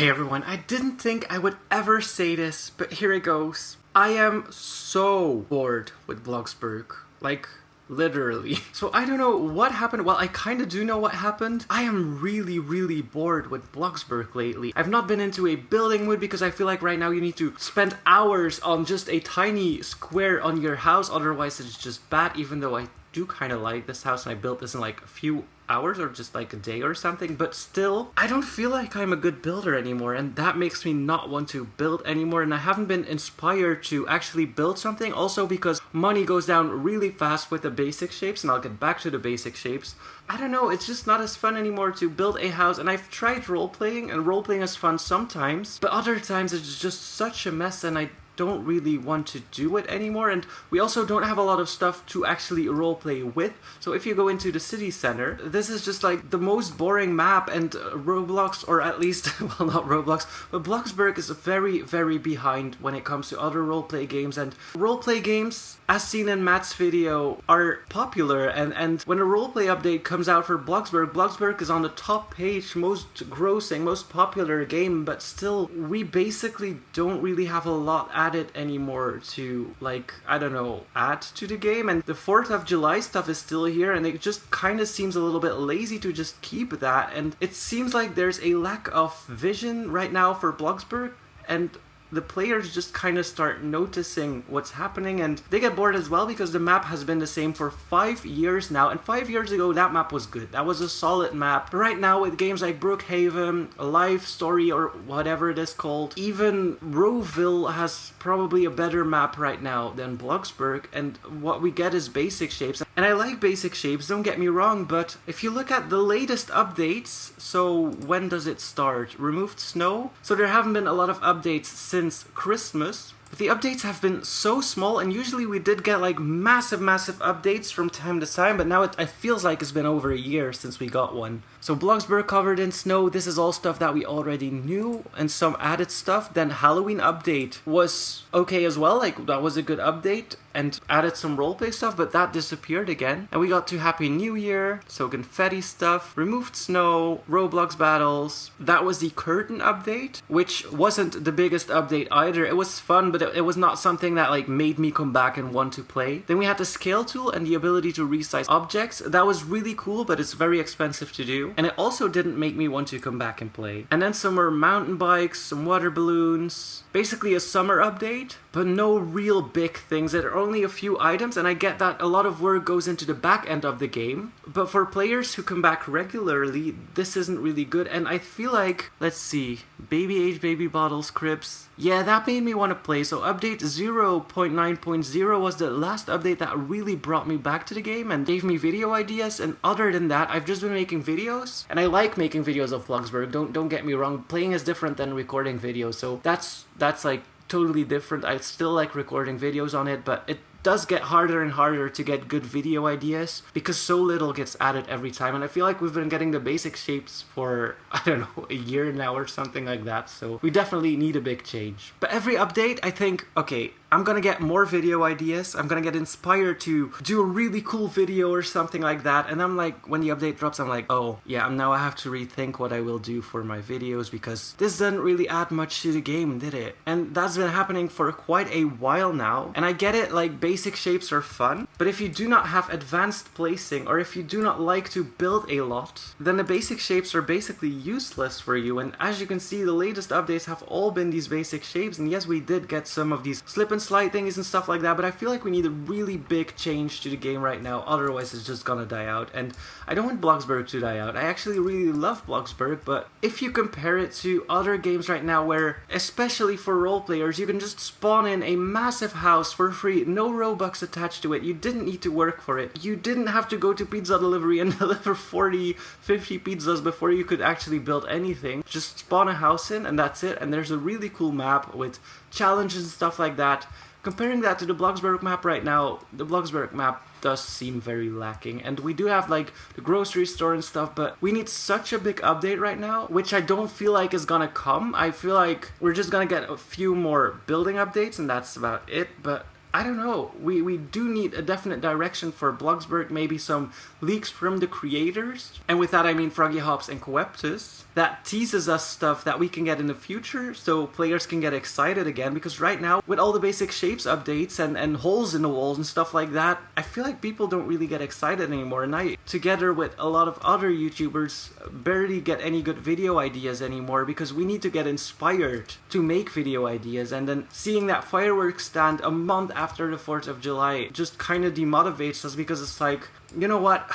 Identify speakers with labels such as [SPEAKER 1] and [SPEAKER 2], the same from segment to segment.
[SPEAKER 1] Hey everyone, I didn't think I would ever say this, but here it goes. I am so bored with Bloxburg. Like, literally. So I don't know what happened. Well, I kinda do know what happened. I am really bored with Bloxburg lately. I've not been into a building mood because I feel like right now you need to spend hours on just a tiny square on your house, otherwise it's just bad, even though I do kinda like this house and I built this in like a few hours or just like a day or something, but still, I don't feel like I'm a good builder anymore, and that makes me not want to build anymore, and I haven't been inspired to actually build something, also because money goes down really fast with the basic shapes, and I'll get back to the basic shapes. I don't know, it's just not as fun anymore to build a house, and I've tried role-playing, and role-playing is fun sometimes, but other times it's just such a mess, and I don't really want to do it anymore, and we also don't have a lot of stuff to actually roleplay with. So if you go into the city center, this is just like the most boring map, and Roblox, or at least, well, not Roblox, but Bloxburg is very behind when it comes to other roleplay games, and roleplay games, as seen in Matt's video, are popular, and when a roleplay update comes out for Bloxburg, Bloxburg is on the top page, most grossing, most popular game, but still, we basically don't really have a lot added anymore to, like, I don't know, add to the game, and the 4th of July stuff is still here, and it just kind of seems a little bit lazy to just keep that, and it seems like there's a lack of vision right now for Bloxburg, and the players just kind of start noticing what's happening, and they get bored as well because the map has been the same for 5 years now, and 5 years ago that map was good. That was a solid map. But right now with games like Brookhaven, Life Story, or whatever it is called, even Rowville has probably a better map right now than Bloxburg, and what we get is basic shapes. And I like basic shapes, don't get me wrong, but if you look at the latest updates, so when does it start? Removed snow? So there haven't been a lot of updates since Christmas. But the updates have been so small, and usually we did get like massive updates from time to time, but now it feels like it's been over a year since we got one. So Bloxburg covered in snow, this is all stuff that we already knew, and some added stuff. Then Halloween update was okay as well, like that was a good update, and added some roleplay stuff, but that disappeared again. And we got to Happy New Year, so confetti stuff, removed snow, Roblox battles. That was the curtain update, which wasn't the biggest update either. It was fun, but it was not something that like made me come back and want to play. Then we had the scale tool and the ability to resize objects. That was really cool, but it's very expensive to do. And it also didn't make me want to come back and play. And then some more mountain bikes, some water balloons, basically a summer update, but no real big things. There are only a few items, and I get that a lot of work goes into the back end of the game, but for players who come back regularly, this isn't really good. And I feel like, let's see, baby age baby bottles, cribs, yeah, that made me want to play. So update 0.9.0 was the last update that really brought me back to the game and gave me video ideas, and other than that, I've just been making videos, and I like making videos of Bloxburg, don't get me wrong, playing is different than recording videos, so that's like totally different. I still like recording videos on it, but it does get harder and harder to get good video ideas because so little gets added every time, and I feel like we've been getting the basic shapes for, I don't know, a year now or something like that, so we definitely need a big change. But every update, I think, okay, I'm gonna get more video ideas, I'm gonna get inspired to do a really cool video or something like that, and I'm like, when the update drops, I'm like, oh, yeah, now I have to rethink what I will do for my videos because this doesn't really add much to the game, did it? And that's been happening for quite a while now, and I get it, like, basic shapes are fun, but if you do not have advanced placing, or if you do not like to build a lot, then the basic shapes are basically useless for you. And as you can see, the latest updates have all been these basic shapes, and yes, we did get some of these slip and slide thingies and stuff like that, but I feel like we need a really big change to the game right now, otherwise it's just gonna die out. And I don't want Bloxburg to die out. I actually really love Bloxburg, but if you compare it to other games right now where, especially for role players, you can just spawn in a massive house for free, no Robux attached to it, you didn't need to work for it, you didn't have to go to pizza delivery and deliver 40, 50 pizzas before you could actually build anything. Just spawn a house in and that's it, and there's a really cool map with challenges and stuff like that. Comparing that to the Bloxburg map right now, the Bloxburg map does seem very lacking, and we do have like the grocery store and stuff, but we need such a big update right now, which I don't feel like is gonna come. I feel like we're just gonna get a few more building updates and that's about it, but I don't know, we do need a definite direction for Bloxburg, maybe some leaks from the creators. And with that I mean Froggy Hops and Coeptus, that teases us stuff that we can get in the future so players can get excited again, because right now with all the basic shapes updates and holes in the walls and stuff like that, I feel like people don't really get excited anymore, and I, together with a lot of other YouTubers, barely get any good video ideas anymore, because we need to get inspired to make video ideas, and then seeing that fireworks stand a month after the 4th of July just kind of demotivates us, because it's like, you know what,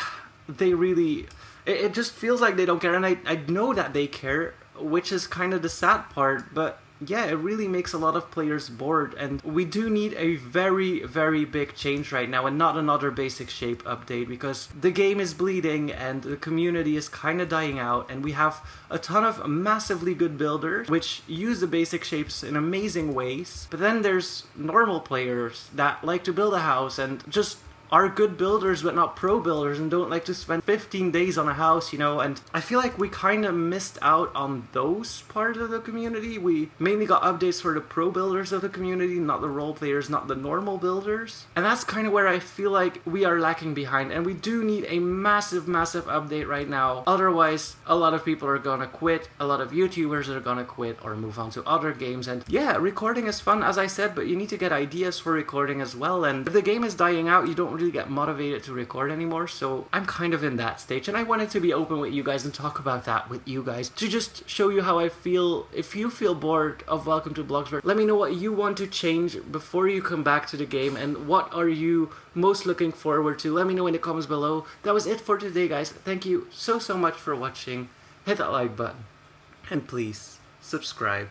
[SPEAKER 1] they really... It just feels like they don't care, and I know that they care, which is kind of the sad part, but yeah, it really makes a lot of players bored, and we do need a very, very big change right now, and not another basic shape update, because the game is bleeding, and the community is kind of dying out, and we have a ton of massively good builders, which use the basic shapes in amazing ways, but then there's normal players that like to build a house, and just are good builders but not pro builders, and don't like to spend 15 days on a house, you know, and I feel like we kind of missed out on those parts of the community. We mainly got updates for the pro builders of the community, not the role players, not the normal builders, and that's kind of where I feel like we are lacking behind, and we do need a massive update right now, otherwise a lot of people are gonna quit, a lot of YouTubers are gonna quit or move on to other games. And yeah, recording is fun, as I said, but you need to get ideas for recording as well, and if the game is dying out, you don't really get motivated to record anymore, so I'm kind of in that stage, and I wanted to be open with you guys and talk about that with you guys, to just show you how I feel. If you feel bored of Welcome to Bloxburg, let me know what you want to change before you come back to the game, and what are you most looking forward to. Let me know in the comments below. That was it for today, guys. Thank you so much for watching. Hit that like button, and please subscribe.